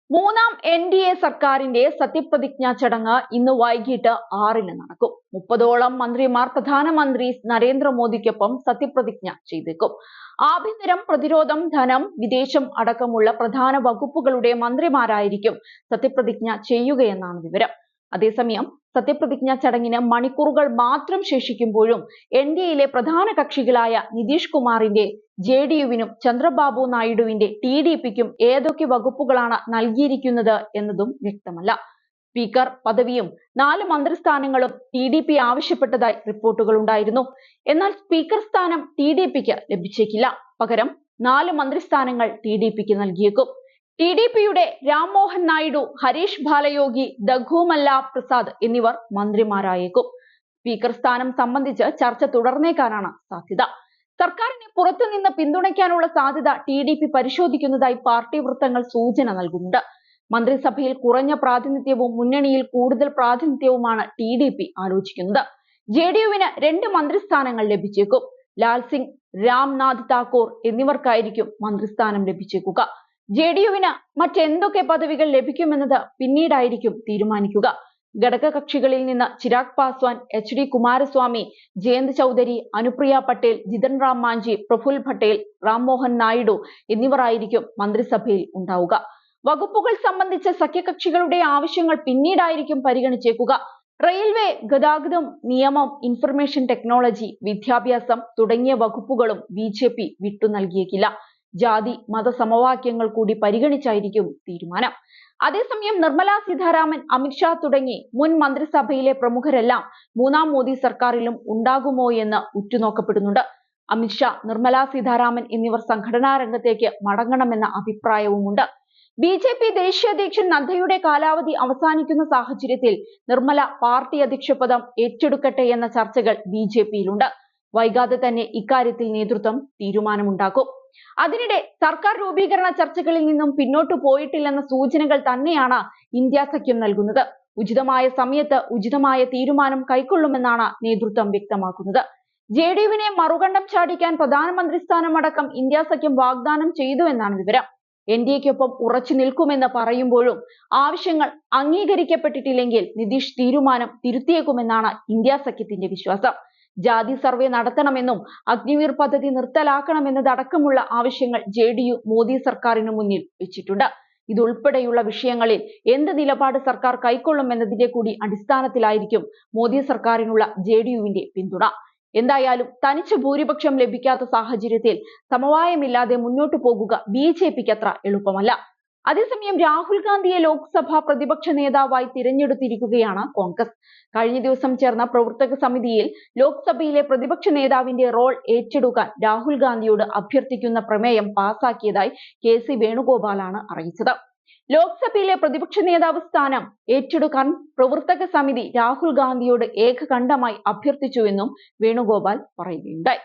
മൂന്നാം NDA സർക്കാരിന്റെ സത്യപ്രതിജ്ഞാ ചടങ്ങ് ഇന്ന് വൈകിട്ട് 6-ന് നടക്കും. 30ഓളം മന്ത്രിമാർ പ്രധാനമന്ത്രി നരേന്ദ്രമോദിക്കൊപ്പം സത്യപ്രതിജ്ഞ ചെയ്തേക്കും. ആഭ്യന്തരം, പ്രതിരോധം, ധനം, വിദേശം അടക്കമുള്ള പ്രധാന വകുപ്പുകളുടെ മന്ത്രിമാരായിരിക്കും സത്യപ്രതിജ്ഞ ചെയ്യുകയെന്നാണ് വിവരം. അതേസമയം സത്യപ്രതിജ്ഞാ ചടങ്ങിന് മണിക്കൂറുകൾ മാത്രം ശേഷിക്കുമ്പോഴും NDAയിലെ പ്രധാന കക്ഷികളായ നിതീഷ് കുമാറിന്റെ JDUവിനും ചന്ദ്രബാബു നായിഡുവിന്റെ TDPക്കും ഏതൊക്കെ വകുപ്പുകളാണ് നൽകിയിരിക്കുന്നത് എന്നതും വ്യക്തമല്ല. സ്പീക്കർ പദവിയും 4 മന്ത്രിസ്ഥാനങ്ങളും TDP ആവശ്യപ്പെട്ടതായി റിപ്പോർട്ടുകളുണ്ടായിരുന്നു. എന്നാൽ സ്പീക്കർ സ്ഥാനം TDPക്ക് ലഭിച്ചേക്കില്ല. പകരം 4 മന്ത്രിസ്ഥാനങ്ങൾ TDPക്ക് നൽകിയേക്കും. TDPയുടെ രാം മോഹൻ നായിഡു, ഹരീഷ് ബാലയോഗി, ദഘുമല്ല പ്രസാദ് എന്നിവർ മന്ത്രിമാരായേക്കും. സ്പീക്കർ സ്ഥാനം സംബന്ധിച്ച് ചർച്ച തുടർന്നേക്കാനാണ് സാധ്യത. സർക്കാരിനെ പുറത്തുനിന്ന് പിന്തുണയ്ക്കാനുള്ള സാധ്യത TDP പരിശോധിക്കുന്നതായി പാർട്ടി വൃത്തങ്ങൾ സൂചന നൽകുന്നുണ്ട്. മന്ത്രിസഭയിൽ കുറഞ്ഞ പ്രാതിനിധ്യവും മുന്നണിയിൽ കൂടുതൽ പ്രാതിനിധ്യവുമാണ് TDP ആലോചിക്കുന്നത്. JDUവിന് 2 മന്ത്രിസ്ഥാനങ്ങൾ ലഭിച്ചേക്കും. ലാൽ സിംഗ്, രാംനാഥ് താക്കൂർ എന്നിവർക്കായിരിക്കും മന്ത്രിസ്ഥാനം ലഭിച്ചേക്കുക. JDUവിന് മറ്റെന്തൊക്കെ പദവികൾ ലഭിക്കുമെന്നത് പിന്നീടായിരിക്കും തീരുമാനിക്കുക. ഘടകകക്ഷികളിൽ നിന്ന് ചിരാഗ് പാസ്വാൻ, HD കുമാരസ്വാമി, ജയന്ത് ചൗധരി, അനുപ്രിയ പട്ടേൽ, ജിതൻ റാം മാഞ്ചി, പ്രഫുൽ പട്ടേൽ, രാം മോഹൻ നായിഡു എന്നിവരായിരിക്കും മന്ത്രിസഭയിൽ ഉണ്ടാവുക. വകുപ്പുകൾ സംബന്ധിച്ച സഖ്യകക്ഷികളുടെ ആവശ്യങ്ങൾ പിന്നീടായിരിക്കും പരിഗണിച്ചേക്കുക. റെയിൽവേ, ഗതാഗതം, നിയമം, ഇൻഫർമേഷൻ ടെക്നോളജി, വിദ്യാഭ്യാസം തുടങ്ങിയ വകുപ്പുകളും BJP വിട്ടു നൽകിയേക്കില്ല. ജാതി മത സമവാക്യങ്ങൾ കൂടി പരിഗണിച്ചായിരിക്കും തീരുമാനം. അതേസമയം നിർമ്മല സീതാരാമൻ, അമിത്ഷാ തുടങ്ങി മുൻ മന്ത്രിസഭയിലെ പ്രമുഖരെല്ലാം മൂന്നാം മോദി സർക്കാരിലും ഉണ്ടാകുമോ എന്ന് ഉറ്റുനോക്കപ്പെടുന്നുണ്ട്. അമിത്ഷാ, നിർമ്മല സീതാരാമൻ എന്നിവർ സംഘടനാ രംഗത്തേക്ക് മടങ്ങണമെന്ന അഭിപ്രായവുമുണ്ട്. BJP ദേശീയ അധ്യക്ഷൻ നദ്ദയുടെ കാലാവധി അവസാനിക്കുന്ന സാഹചര്യത്തിൽ നിർമ്മല പാർട്ടി അധ്യക്ഷ പദം ഏറ്റെടുക്കട്ടെ എന്ന ചർച്ചകൾ BJPയിലുണ്ട്. വൈകാതെ തന്നെ ഇക്കാര്യത്തിൽ നേതൃത്വം തീരുമാനമുണ്ടാക്കും. അതിനിടെ സർക്കാർ രൂപീകരണ ചർച്ചകളിൽ നിന്നും പിന്നോട്ടു പോയിട്ടില്ലെന്ന സൂചനകൾ തന്നെയാണ് ഇന്ത്യ സഖ്യം നൽകുന്നത്. ഉചിതമായ സമയത്ത് ഉചിതമായ തീരുമാനം കൈക്കൊള്ളുമെന്നാണ് നേതൃത്വം വ്യക്തമാക്കുന്നത്. JDUവിനെ മറുകണ്ഠം ചാടിക്കാൻ പ്രധാനമന്ത്രി സ്ഥാനമടക്കം ഇന്ത്യ സഖ്യം വാഗ്ദാനം ചെയ്തുവെന്നാണ് വിവരം. NDAയ്ക്കൊപ്പം ഉറച്ചു നിൽക്കുമെന്ന് പറയുമ്പോഴും ആവശ്യങ്ങൾ അംഗീകരിക്കപ്പെട്ടിട്ടില്ലെങ്കിൽ നിതീഷ് തീരുമാനം തിരുത്തിയേക്കുമെന്നാണ് ഇന്ത്യ സഖ്യത്തിന്റെ വിശ്വാസം. ജാതി സർവേ നടത്തണമെന്നും അഗ്നിവീർ പദ്ധതി നിർത്തലാക്കണമെന്നതടക്കമുള്ള ആവശ്യങ്ങൾ JDU മോദി സർക്കാരിനു മുന്നിൽ വെച്ചിട്ടുണ്ട്. ഇതുൾപ്പെടെയുള്ള വിഷയങ്ങളിൽ എന്ത് നിലപാട് സർക്കാർ കൈക്കൊള്ളുമെന്നതിന്റെ കൂടി അടിസ്ഥാനത്തിലായിരിക്കും മോദി സർക്കാരിനുള്ള JDUവിന്റെ പിന്തുണ. എന്തായാലും തനിച്ച് ഭൂരിപക്ഷം ലഭിക്കാത്ത സാഹചര്യത്തിൽ സമവായമില്ലാതെ മുന്നോട്ടു പോകുക BJPക്ക് അത്ര എളുപ്പമല്ല. അതേസമയം രാഹുൽ ഗാന്ധിയെ ലോക്സഭാ പ്രതിപക്ഷ നേതാവായി തിരഞ്ഞെടുത്തിരിക്കുകയാണ് കോൺഗ്രസ്. കഴിഞ്ഞ ദിവസം ചേർന്ന പ്രവർത്തക സമിതിയിൽ ലോക്സഭയിലെ പ്രതിപക്ഷ നേതാവിന്റെ റോൾ ഏറ്റെടുക്കാൻ രാഹുൽ ഗാന്ധിയോട് അഭ്യർത്ഥിക്കുന്ന പ്രമേയം പാസാക്കിയതായി KC വേണുഗോപാലാണ് അറിയിച്ചത്. ലോക്സഭയിലെ പ്രതിപക്ഷ നേതാവ് സ്ഥാനം ഏറ്റെടുക്കാൻ പ്രവർത്തക സമിതി രാഹുൽ ഗാന്ധിയോട് ഏകകണ്ഠമായി അഭ്യർത്ഥിച്ചുവെന്നും വേണുഗോപാൽ പറയുകയുണ്ടായി.